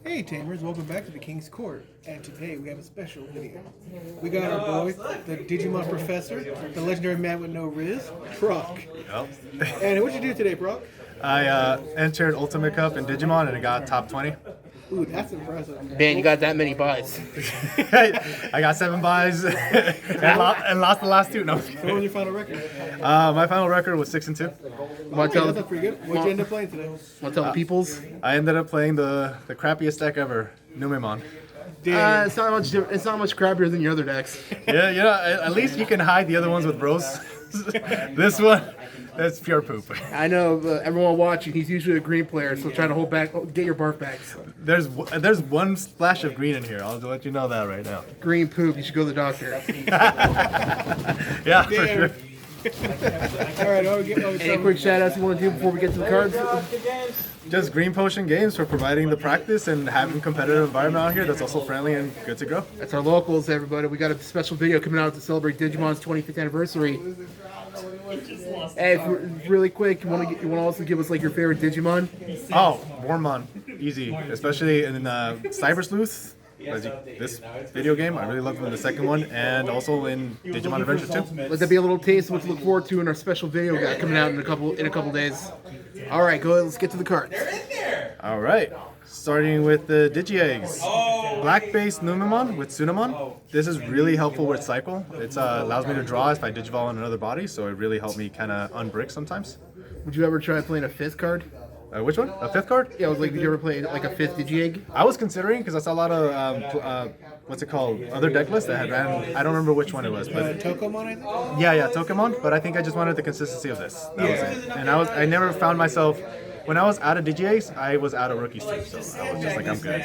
Hey Tamers, welcome back to the King's Court. And today we have a special video. We got our boy, the Digimon Professor, the legendary man with no Riz, Proc. Yep. And what'd you do today, Proc? I entered Ultimate Cup in Digimon and it got top 20. Ooh, that's impressive. Man, you got that many buys. I got 7 buys and lost the last 2. No. So what was your final record? My final record was 6-2. Want Okay, to that's pretty good. What'd you end up playing today? tell the peoples? I ended up playing the crappiest deck ever, Numemon. Damn. It's not much. It's not much crappier than your other decks. Yeah, at least you can hide the other ones with bros. This one, that's pure poop. I know everyone watching. He's usually a green player, so try to hold back. Get your barf bags. There's one splash of green in here. I'll let you know that right now. Green poop. You should go to the doctor. Yeah, for Damn. sure. All right, Any quick shout outs you want to do before we get to the cards? Just Green Potion Games for providing the practice and having a competitive environment out here that's also friendly and good to go. That's our locals, everybody. We got a special video coming out to celebrate Digimon's 25th anniversary. Hey, really quick, you want to also give us like your favorite Digimon? Oh, Wormmon, easy, especially in Cyber Sleuth. This video game, I really loved it in the second one, and also in Digimon Adventure 2. Let that be a little taste of what to look forward to in our special video we got coming out in a couple days. All right, go ahead. Let's get to the cards. All right, starting with the Digi Eggs. Black-based Numemon with Sunamon. This is really helpful with Cycle. It allows me to draw if I Digivolve on another body, so it really helped me kind of unbrick sometimes. Would you ever try playing a fifth card? Which one? A 5th card? Yeah, I was like, did you ever play like a fifth Digi-Egg? I was considering because I saw a lot of what's it called? Other deck lists that had ran. I don't remember which one it was, but Tokomon, I think? yeah, Tokemon. But I think I just wanted the consistency of this. That was it. And I never found myself when I was out of Digi-Ace, I was out of Rookies too. So I was just like, I'm good.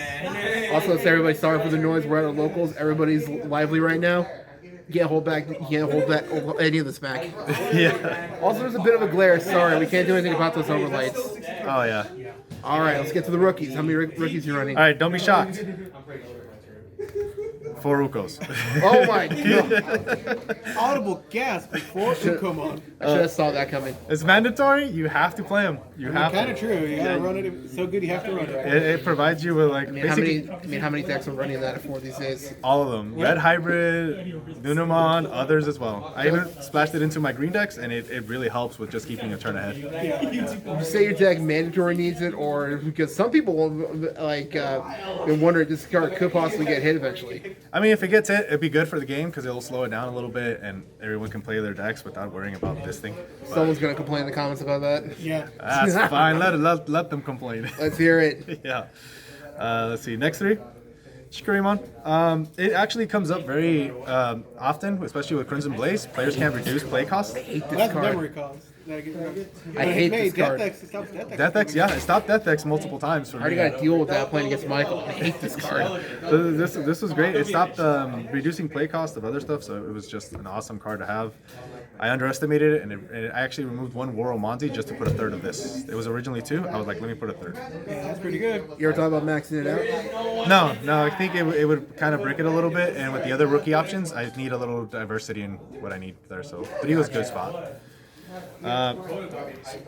Also, so everybody, sorry for the noise. We're at our locals. Everybody's lively right now. You can't hold back any of this back. Yeah. Also, there's a bit of a glare. Sorry, we can't do anything about those overlights. Oh yeah. All right, let's get to the rookies. How many rookies you running? All right, don't be shocked. 4 Ukos. Oh my god! Audible gasp before Tokomon. I should have saw that coming. It's mandatory. You have to play them. You have Kind to. of true. You gotta run it. It's so good, you have to run it. It provides you with like basically How many decks are running that for these days? all of them. Red Hybrid, Numemon, others as well. I even splashed it into my green decks, and it really helps with just keeping a turn ahead. Would you say your deck mandatory needs it, or because some people like been wondering this card could possibly get hit eventually? I mean, if it gets hit, it'd be good for the game because it'll slow it down a little bit, and everyone can play their decks without worrying about this thing. Someone's gonna complain in the comments about that. Yeah. That's fine. Let them complain. Let's hear it. Yeah. Let's see. Next 3. Shikurimon. It actually comes up very often, especially with Crimson Blaze. Players can't reduce play cost. I hate this That's card. memory calls. I hate this card. Death X, yeah, it stopped Death X multiple times for I already me. got to deal with that playing against Michael. I hate this card. This was great. It stopped reducing play cost of other stuff, so it was just an awesome card to have. I underestimated it, and I actually removed 1 Woro Monty just to put a 3rd of this. It was originally 2. I was like, let me put a 3rd. Yeah, that's pretty good. You ever thought about maxing it out? No, I think it would kind of break it a little bit, and with the other rookie options, I need a little diversity in what I need there. So, but he was a good spot.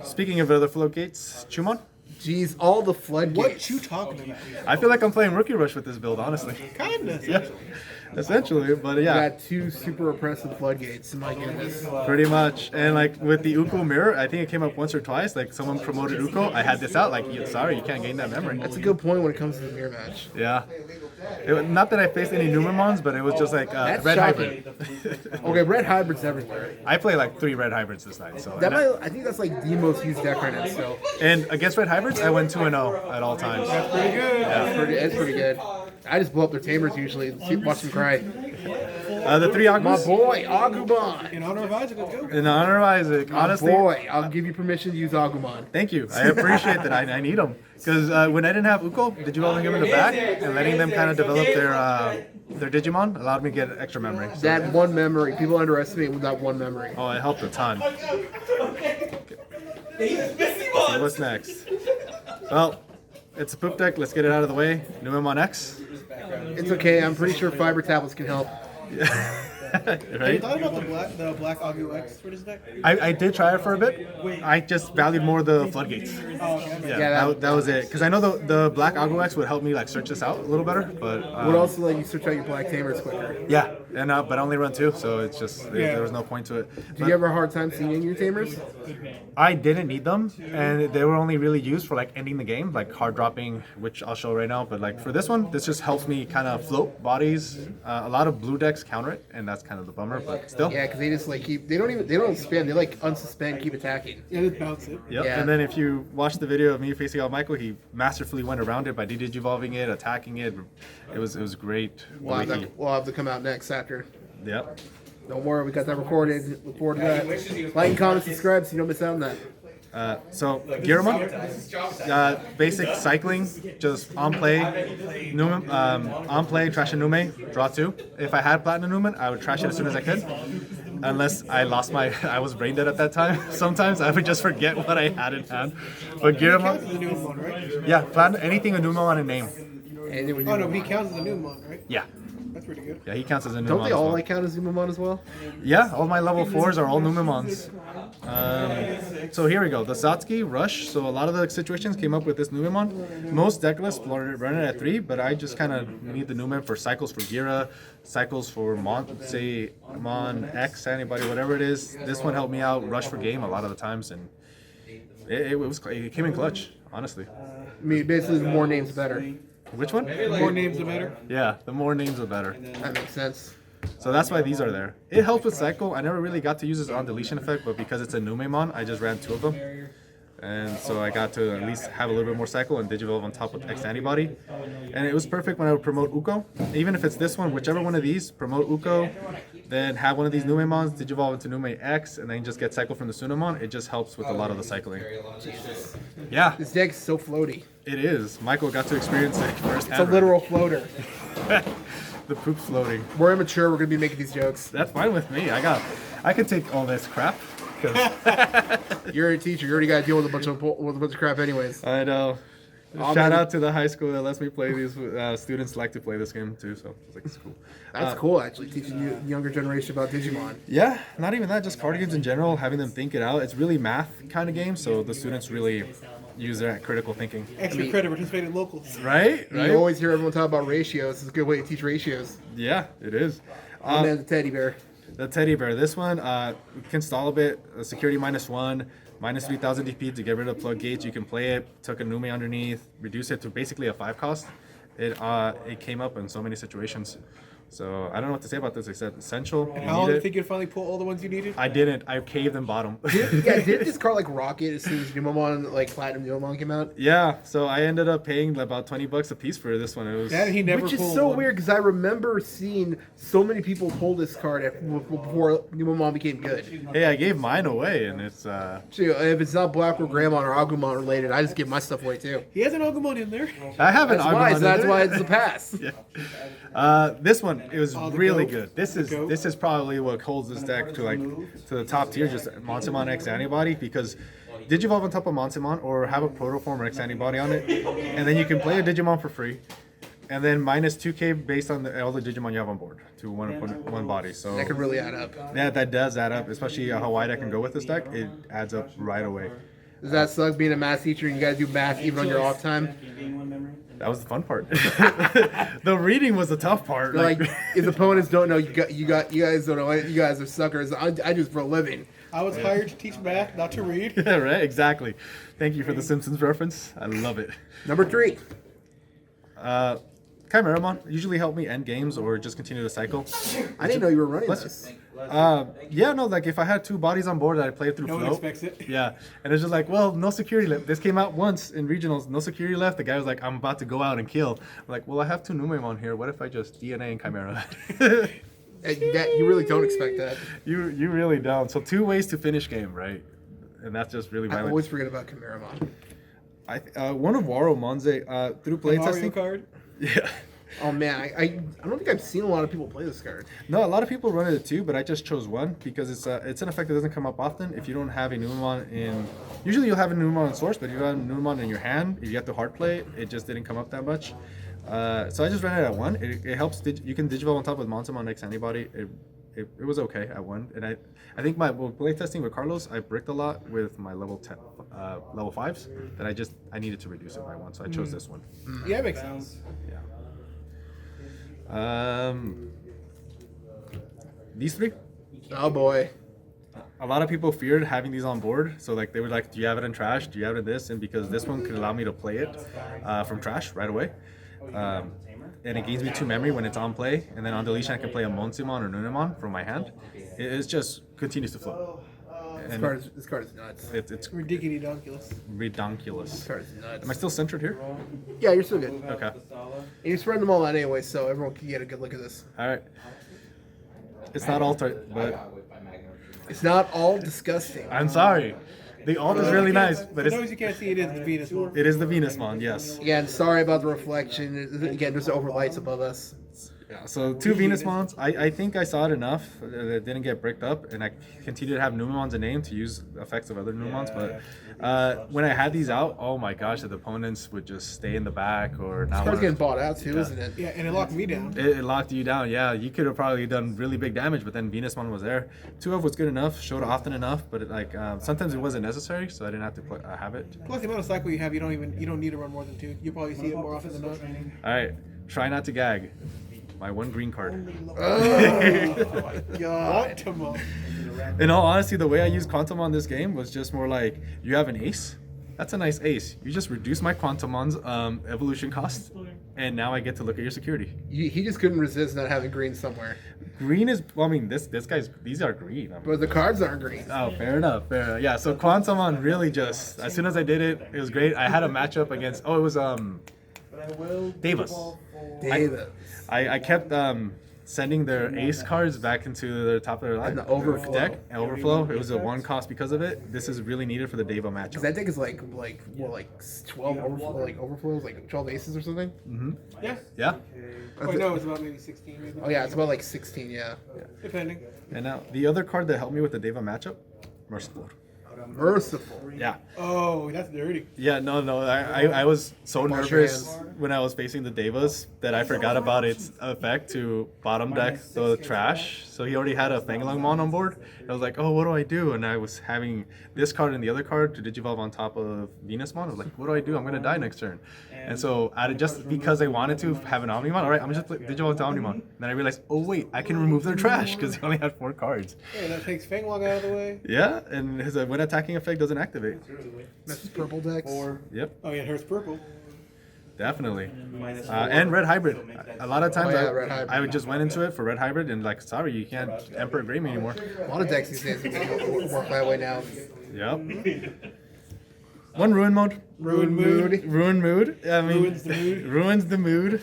Speaking of other floodgates, Chumon. Jeez, all the floodgates. What you talking about? I feel like I'm playing Rookie Rush with this build, honestly. Kinda. Yeah, essentially, but You yeah, got 2 super oppressive floodgates. My goodness. pretty much. And like with the Uko mirror, I think it came up once or twice. Like someone promoted Uko, I had this out. Like, sorry, you can't gain that memory. That's a good point when it comes to the mirror match. Yeah. Not that I faced any Numemons, but it was just like That's red shocking. hybrid. Okay, red hybrids everywhere. I play like 3 red hybrids this night. So I think that's like the most used deck right now still. and against red hybrids, I went 2-0 at all times. Pretty good. It's pretty good. I just blow up their tamers usually. Watch them cry. The 3 My Agus. boy, Agumon. In honor of Isaac, let's go. In honor of Isaac, honestly. Boy, I'll give you permission to use Agumon. Thank you. I appreciate that. I need them because when I didn't have Uko, Digivolving him in the back and letting them kind of develop their Digimon allowed me to get extra memory. So, That one memory, people underestimate with that one memory. oh, it helped a ton. So what's next? Well, it's a poop deck. Let's get it out of the way. Numemon X. It's okay. I'm pretty sure fiber tablets can help. Have you right? thought about the black Agu X for this deck? I did try it for a bit. I just valued more the floodgates. Oh, okay. Yeah, that was it. Because I know the black Agro X would help me like search this out a little better, but Would also let you switch out your black tamers quicker. yeah, and but I only run 2, so it's just there was no point to it. Do you have a hard time seeing your tamers? I didn't need them, and they were only really used for like ending the game, like hard dropping, which I'll show right now. But like for this one, this just helps me kind of float bodies. A lot of blue decks counter it, and that's kind of the bummer. But still, Yeah, because they just like they don't spam. They like unsuspend, keep attacking. Yeah, just bounce it. yep. Yeah. And then if you watch the video of me facing out Michael, he masterfully went around it by digivolving it, attacking it. It was great. We'll have to come out next after. Yep. Don't worry, we got that recorded. Look forward to that. Like and comment, subscribe so you don't miss out on that. So Giramon, basic cycling, just on play, on play, trash a Nume, draw 2. If I had Platinum Numen, I would trash it as soon as I could. Unless I lost I was brain dead at that time. Sometimes I would just forget what I had in hand. But He counts as a Giramon, new one, right? yeah, Platinum, anything a Numemon on a name. And then when Oh you, no, he counts as a new one, right? Yeah. That's pretty good. Yeah, he counts as a Numemon. don't they as all well. like count as Numemon as well? Yeah, all my level 4s are all Numemons. So here we go, the Satsuki Rush. So a lot of the situations came up with this Numemon. Most deck lists run it at 3, but I just kind of need the Numen for cycles for Gira, cycles for Mon X, anybody, whatever it is. This one helped me out, rush for game a lot of the times, and it came in clutch, honestly. I mean, basically, the more names, the better. Which one? The more names, the better. Yeah, the more names, the better. That makes sense. So that's why these are there. It helps with cycle. I never really got to use this on deletion effect, but because it's a Numemon, I just ran 2 of them. And so I got to at least have a little bit more cycle and Digivolve on top of X Antibody. And it was perfect when I would promote Uko. Even if it's this one, whichever one of these, promote Uko, then have one of these Numemons, Digivolve into Nume X, and then just get cycle from the Sunamon. It just helps with a lot of the cycling. Yeah, This deck's so floaty. it is. Michael got to experience it firsthand. It's a literal floater. The poop's floating. We're immature. We're gonna be making these jokes. That's fine with me. I can take all this crap. 'Cause You're a teacher. You already got to deal with a bunch of crap, anyways. I know. Shout out to the high school that lets me play these. Students like to play this game too, so it's like it's cool. That's cool, actually, teaching you the younger generation about Digimon. Yeah, not even that, just card games in general, having them think it out. It's really math kind of game, so the students really use their critical thinking. Extra credit participating locals. Right? You always hear everyone talk about ratios. It's a good way to teach ratios. Yeah, it is. And then the teddy bear. The teddy bear. This one, we can stall a bit. Security -1, -3,000 DP to get rid of plug gates. You can play it. Took a Nume underneath, reduce it to basically a 5 cost. It came up in so many situations. So I don't know what to say about this except essential. And You how long need do you it. think you'd finally pull all the ones you needed? I didn't. I caved and bought them. Yeah, did this card like rocket as soon as Numemon, like Platinum Numemon came out? Yeah, so I ended up paying about $20 a piece for this one. It was That he never Which is pulled so one. weird because I remember seeing so many people pull this card before Numemon became good. hey, I gave mine away, and it's So if it's not Black or Greymon or Agumon related, I just give my stuff away too. He has an Agumon in there. I have an That's why. Agumon in That's there. why it's a pass. This one it was Oh, the really goat. good. This goat. is probably what holds this deck to the top tier, just Monsimon X Antibody, because Digivolve on top of Monsimon or have a Protoform or X Antibody on it, and then you can play a Digimon for free, and then -2k based on all the Digimon you have on board to one body. So That could really add up. yeah, that does add up, especially how wide I can go with this deck. It adds up right away. Does that suck being a math teacher and you gotta do math even on your off time? That was the fun part. The reading was the tough part. Like if opponents don't know, you guys don't know. You guys are suckers. I do this for a living. I was hired to teach math, not to read. Yeah, right, exactly. Thank you for the Simpsons reference. I love it. Number 3. Chimeramon usually help me end games or just continue the cycle. I didn't know you were running this. Yeah, no, like if I had 2 bodies on board that I played through No one float. expects it. Yeah, and it's just like, well, no security left. This came out once in regionals, no security left. The guy was like, I'm about to go out and kill. I'm like, well, I have 2 Numemon here. What if I just DNA and Chimera? That you really don't expect that. you really don't. So 2 ways to finish game, right? And that's just really I violent. always forget about Chimeramon. One of Waro Monze through Mario playtesting. card. Yeah. Oh man, I don't think I've seen a lot of people play this card. No, a lot of people run it too, but I just chose one because it's an effect that doesn't come up often. If you don't have a Numemon in, usually you'll have a Numemon in source, but if you have a Numemon in your hand, if you have to hard play, it just didn't come up that much. So I just ran it at 1. It helps. You can Digivolve on top with Monsimon X Antibody. it was okay at one. And I think my playtesting with Carlos, I bricked a lot with my level 10, level 5s that I needed to reduce it by one, so I chose this one. Yeah, it makes sense. Yeah. These three. Oh boy. A lot of people feared having these on board, so like they were like, "Do you have it in trash? Do you have it in this?" And because this one could allow me to play it from trash right away, and it gains me 2 memory when it's on play, and then on deletion I can play a Monsimon or Numemon from my hand. It just continues to flow. This card is nuts. It's Ridiculous donkulous. redonkulous. This card is nuts. Am I still centered here? Yeah, you're still good. Okay. And you're spreading them all out anyway, so everyone can get a good look at this. All right. It's not altered, but It's not all disgusting. I'm sorry. The alt is really nice, but For those you can't see, it is the Venus one. it is the Venusmon, yes. Again, sorry about the reflection. Again, there's overlights above us. Yeah, so 2 Venusmons. I think I saw it enough that it didn't get bricked up, and I continue to have Numemons a name to use effects of other Numemons. But when I had these out, oh my gosh, the opponents would just stay in the back or This not. card's getting bought out too, isn't it? Yeah, and it locked me down. It locked you down. Yeah, you could have probably done really big damage, but then Venusmon was there. 2 of was good enough, showed often enough, but sometimes it wasn't necessary, so I didn't have to have it. Plus the amount of cycle you have, you don't need to run more than 2. You probably see it more often than not. All right, try not to gag. My 1 green card. Oh my god. Quantum. In all honesty, the way I used Quantum on this game was just more like, you have an ace. That's a nice ace. You just reduce my Quantumon's evolution cost, and now I get to look at your security. He just couldn't resist not having green somewhere. Green is, well, I mean, this guy's, these are green. But the cards aren't green. Oh, fair enough. Fair enough. Yeah, so Quantumon really just, as soon as I did it, it was great. I had a matchup against, it was Davis. Davis. I kept sending their ace cards back into the top of their line. And the overflow. Deck, overflow. It was a 1 cost because of it. This is really needed for the Deva matchup. Because that deck is like 12 overflows, like 12 aces or something. Yeah. Yeah. Oh, no, it's about maybe 16. Maybe. Oh yeah, it's about like 16. Yeah. Depending. And now the other card that helped me with the Deva matchup, Merciful. Merciful. Yeah. Oh, that's dirty. Yeah, no. I was so Wash your nervous hands. when I was facing the Devas that I forgot about its effect to bottom deck the trash. So he already had a Fangalongmon on board. I was like, oh, what do I do? And I was having this card and the other card to Digivolve on top of Venusmon. I was like, what do I do? I'm going to die next turn. And so just because I wanted to have an Omnimon, all right, I'm just Digivolve to Omnimon. And then I realized, oh, wait, I can remove their trash because he only had 4 cards. Yeah, that takes Fanglong out of the way. Yeah, and his when attacking effect doesn't activate. That's just purple decks. Yep. Oh, yeah, it hurts purple. Definitely. And red hybrid. A lot of times Red Hybrid. I would just went into it for red hybrid and like, sorry, you can't Emperor Grey me anymore. A lot of decks these days work that way now. Yep. 1 ruin mode. Ruin mood. Ruin mood. I mean, Ruins the mood. ruins the mood.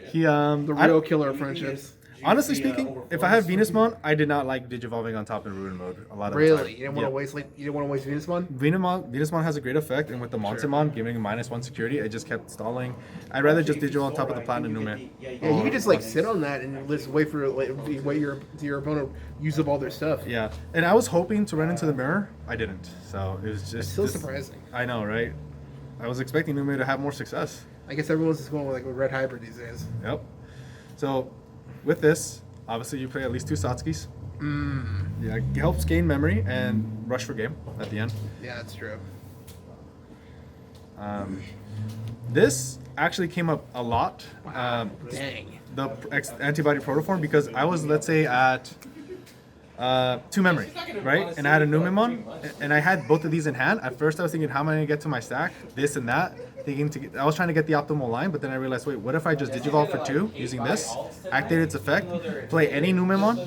He The real killer of friendships. honestly speaking, if I have Venusmon, I did not like Digivolving on top in ruin mode a lot of the Really, time. you didn't want to waste Venusmon. Venusmon has a great effect, and with the Monsimon giving a -1 security, it just kept stalling. I'd rather just Digivolve on top of the Platinum Nume. Yeah, you could just like sit on that and just wait for your opponent use up all their stuff. Yeah, and I was hoping to run into the mirror. I didn't, so it was just It's still surprising. I know, right? I was expecting Nume to have more success. I guess everyone's just going with red hybrid these days. Yep. So, with this, obviously you play at least 2 Satskis. Yeah, it helps gain memory and rush for game at the end. Yeah, that's true. This actually came up a lot. Dang. The antibody protoform, because I was, let's say, at 2 memory, right? And I had a Numemon, and I had both of these in hand. At first I was thinking, how am I gonna get to my stack? This and that. I was trying to get the optimal line, but then I realized, wait, what if I just Digivolve for 2 using this, activate its effect, play any Numemon,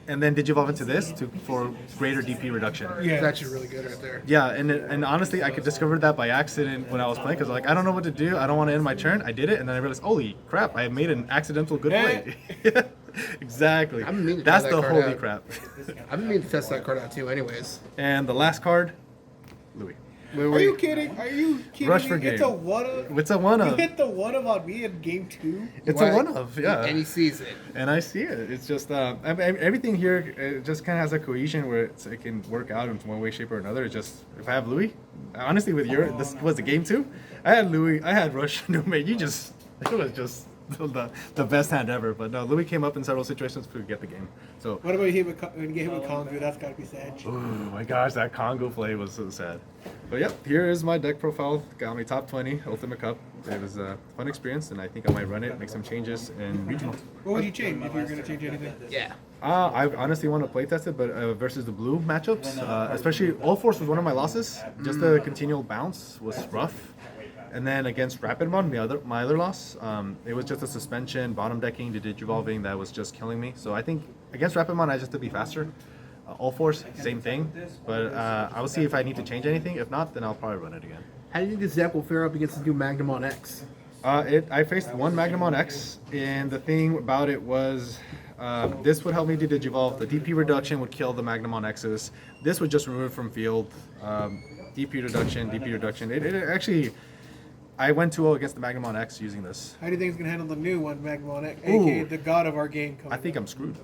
and then Digivolve into this for greater DP reduction. It's Yeah. actually really good right there. Yeah, and honestly, I could discover that by accident when I was playing, because like, I don't know what to do. I don't want to end my turn. I did it, and then I realized, holy crap, I made an accidental good play. Exactly. I've been meaning to try That's that the card holy out. crap. I've been meaning to test that card out too, anyways. And the last card, Louis. Are you kidding? Are you kidding? Rush me? for It's game. a one of. It's a one You of. hit the one of on me in game 2. It's What? a one of, yeah. And he sees it. And I see it. It's just everything here. It just kind of has a cohesion where it can work out in one way, shape, or another. It's just if I have Louis, honestly, with this was the game 2. I had Louis. I had Rush. No man, it was just the best hand ever. But no, Louis came up in several situations to get the game. So, What about when you get hit with Congo? That's gotta be sad. oh my gosh, that Congo play was so sad. But yep, here is my deck profile. Got me top 20 Ultimate Cup. It was a fun experience, and I think I might run it, make some changes in regional. What would you change if you were gonna change anything? Yeah. I honestly want to playtest it, but versus the blue matchups, especially All Force was one of my losses. Just the continual bounce was rough. And then against Rapidmon, my other loss, it was just a suspension, bottom decking, the Digivolving that was just killing me. So I think against Rapidmon, I just have to be faster. All Force, same thing. But I will see if I need to change anything. If not, then I'll probably run it again. How do you think this deck will fare up against the new Magnamon X? I faced one Magnamon X, and the thing about it was this would help me do Digivolve. The DP reduction would kill the Magnamon X's. This would just remove it from field. DP reduction. It actually, I went 2-0 against the Magnamon X using this. How do you think it's gonna handle the new one, Magmon X, aka the god of our game? I think I'm screwed.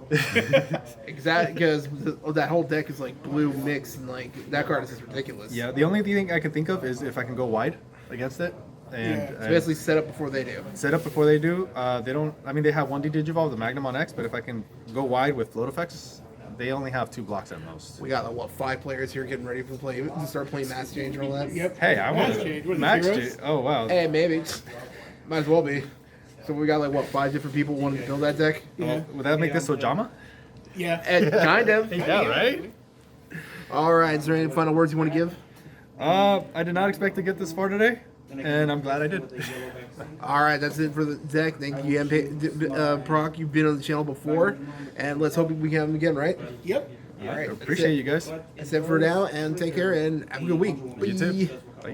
Exactly, because that whole deck is like blue mix, and like that card is just ridiculous. Yeah, the only thing I can think of is if I can go wide against it. And Yeah. It's basically set up before they do. set up before they do. They don't. I mean, they have 1D Digivolve, the Magnamon X, but if I can go wide with float effects, they only have 2 blocks at most. We got like, 5 players here getting ready to play to start playing Mass Change and all that. Yep. Hey, I want Max Change. What is it, Max Heroes? Change. Oh wow. Hey, maybe. Might as well be. So we got like 5 different people wanting to build that deck. Yeah. Would that make this Ojama? Yeah. And kind of. Yeah, right. All right. Is there any final words you want to give? I did not expect to get this far today, and I'm glad I did. All right, that's it for the deck. Thank you, Proc. You've been on the channel before, and let's hope we can have him again, right? Yep. All right. Appreciate you guys. That's it for now, and take care, and have a good week. You too. Bye.